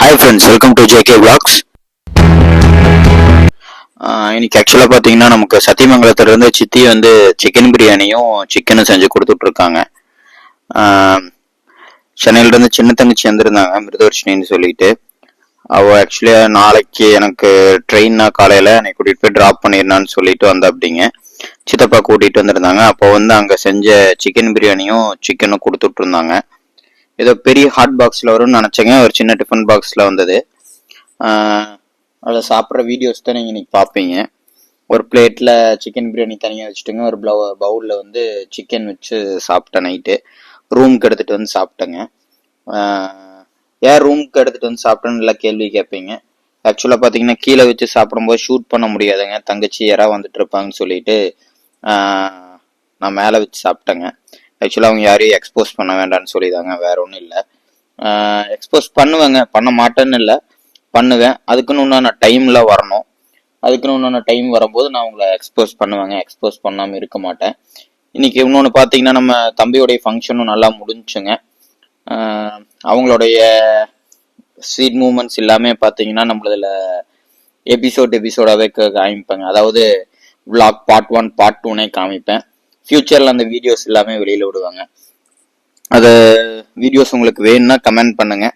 Hi friends, welcome to JK vlogs. இன்னைக்கு ஆக்சுவலாக பார்த்தீங்கன்னா நமக்கு சத்தியமங்கலத்துலேருந்து சித்தி வந்து சிக்கன் பிரியாணியும் சிக்கனும் செஞ்சு கொடுத்துட்ருக்காங்க. சென்னையிலேருந்து சின்ன தங்கச்சி வந்திருந்தாங்க, மிருதவர்ஷினின்னு சொல்லிட்டு. அவள் ஆக்சுவலியாக நாளைக்கு எனக்கு ட்ரெயின்னா காலையில் என்னை கூட்டிகிட்டு போய் ட்ராப் பண்ணிடலான்னு சொல்லிட்டு வந்த அப்படிங்க சித்தப்பா கூட்டிகிட்டு வந்திருந்தாங்க. அப்போ வந்து அங்கே செஞ்ச சிக்கன் பிரியாணியும் சிக்கனும் கொடுத்துட்ருந்தாங்க. ஏதோ பெரிய ஹாட் பாக்ஸில் வரும்னு நினச்சேங்க, ஒரு சின்ன டிஃபன் பாக்ஸில் வந்தது. அதில் சாப்பிட்ற வீடியோஸ் தான் நீங்கள் இன்றைக்கி பார்ப்பீங்க. ஒரு பிளேட்டில் சிக்கன் பிரியாணி தனியாக வச்சுட்டுங்க, ஒரு பவுலில் வந்து சிக்கன் வச்சு சாப்பிட்டேன். நைட்டு ரூமுக்கு எடுத்துகிட்டு வந்து சாப்பிட்டேங்க. ஏன் ரூமுக்கு எடுத்துகிட்டு வந்து சாப்பிட்டேன்னு நல்லா கேள்வி கேட்பீங்க. ஆக்சுவலாக பார்த்தீங்கன்னா கீழே வச்சு சாப்பிடும்போது ஷூட் பண்ண முடியாதுங்க, தங்கச்சி யாராவது வந்துட்டு இருப்பாங்கன்னு சொல்லிட்டு நான் மேலே வச்சு சாப்பிட்டேங்க. ஆக்சுவலாக அவங்க யாரையும் எக்ஸ்போஸ் பண்ண வேண்டாம்னு சொல்லிதாங்க, வேற ஒன்றும் இல்லை. எக்ஸ்போஸ் பண்ணுவேங்க, பண்ண மாட்டேன்னு இல்லை, பண்ணுவேன். அதுக்குன்னு உண்டான டைம்லாம் வரணும். அதுக்குன்னு உண்டான டைம் வரும்போது நான் உங்களை எக்ஸ்போஸ் பண்ணுவேங்க, எக்ஸ்போஸ் பண்ணாமல் இருக்க மாட்டேன். இன்னைக்கு இன்னொன்று பார்த்தீங்கன்னா நம்ம தம்பியோடைய ஃபங்க்ஷனும் நல்லா முடிஞ்சுங்க. அவங்களுடைய ஸ்வீட் மூமெண்ட்ஸ் எல்லாமே பார்த்தீங்கன்னா நம்மளதில் எபிசோடாகவே காமிப்பேங்க. அதாவது vlog பார்ட் 1 பார்ட் 2 காமிப்பேன். ஃபியூச்சரில் அந்த வீடியோஸ் எல்லாமே வெளியில் விடுவாங்க. அது வீடியோஸ் உங்களுக்கு வேணும்னா கமெண்ட் பண்ணுங்க,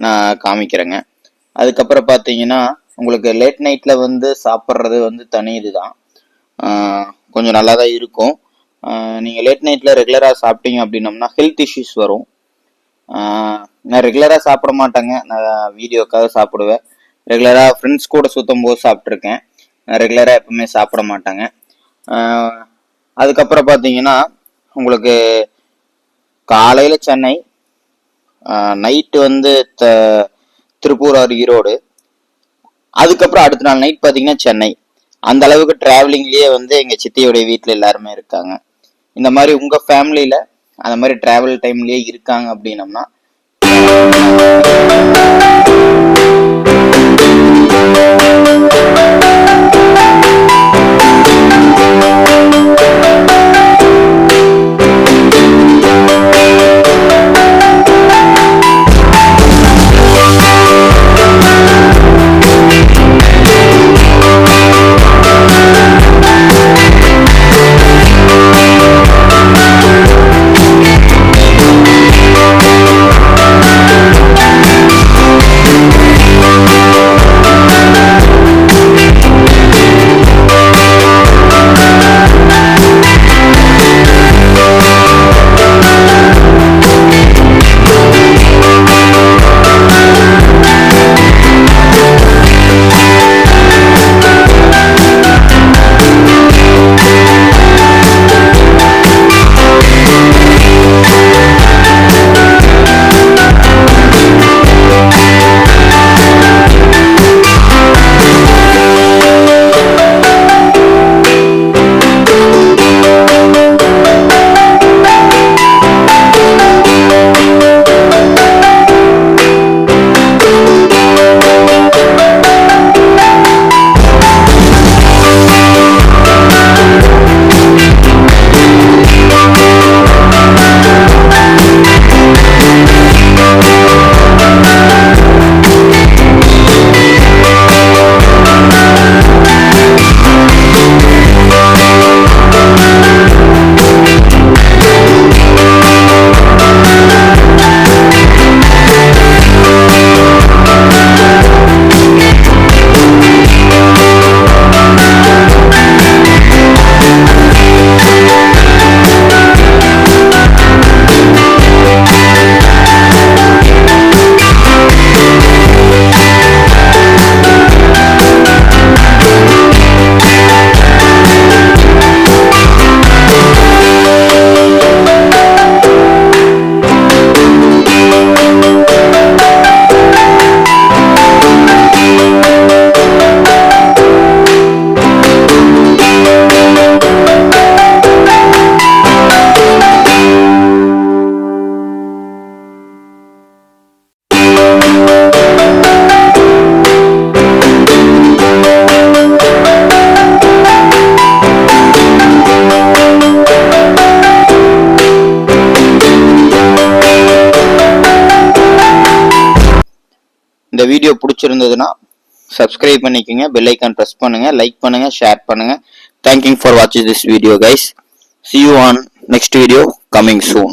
நான் காமிக்கிறேங்க. அதுக்கப்புறம் பார்த்தீங்கன்னா உங்களுக்கு லேட் நைட்டில் வந்து சாப்பிட்றது வந்து தனி இதுதான், கொஞ்சம் நல்லா தான் இருக்கும். நீங்கள் லேட் நைட்டில் ரெகுலராக சாப்பிட்டீங்க அப்படின்னம்னா ஹெல்த் இஷ்யூஸ் வரும். நான் ரெகுலராக சாப்பிட மாட்டேங்க, நான் வீடியோக்காக சாப்பிடுவேன். ரெகுலராக ஃப்ரெண்ட்ஸ் கூட சுற்றும் போது சாப்பிட்ருக்கேன், நான் ரெகுலராக எப்பவுமே சாப்பிட மாட்டேங்க. அதுக்கப்புறம் பார்த்தீங்கன்னா உங்களுக்கு காலையில் சென்னை, நைட்டு வந்து திருப்பூர் ஆர் ஈரோடு, அதுக்கப்புறம் அடுத்த நாள் நைட் பார்த்தீங்கன்னா சென்னை. அந்த அளவுக்கு டிராவலிங்லேயே வந்து எங்கள் சித்தியோடைய வீட்டில் எல்லாருமே இருக்காங்க. இந்த மாதிரி உங்கள் ஃபேமிலியில் அந்த மாதிரி டிராவல் டைம்லேயே இருக்காங்க அப்படின்னம்னா இந்த வீடியோ பிடிச்சிருந்ததுன்னா சப்ஸ்கிரைப் பண்ணிக்கோங்க, பெல் ஐக்கான் ப்ரெஸ் பண்ணுங்க, லைக் பண்ணுங்க, ஷேர் பண்ணுங்க. தேங்க்யூ ஃபார் வாட்சிங் this video guys. See you on next video coming soon.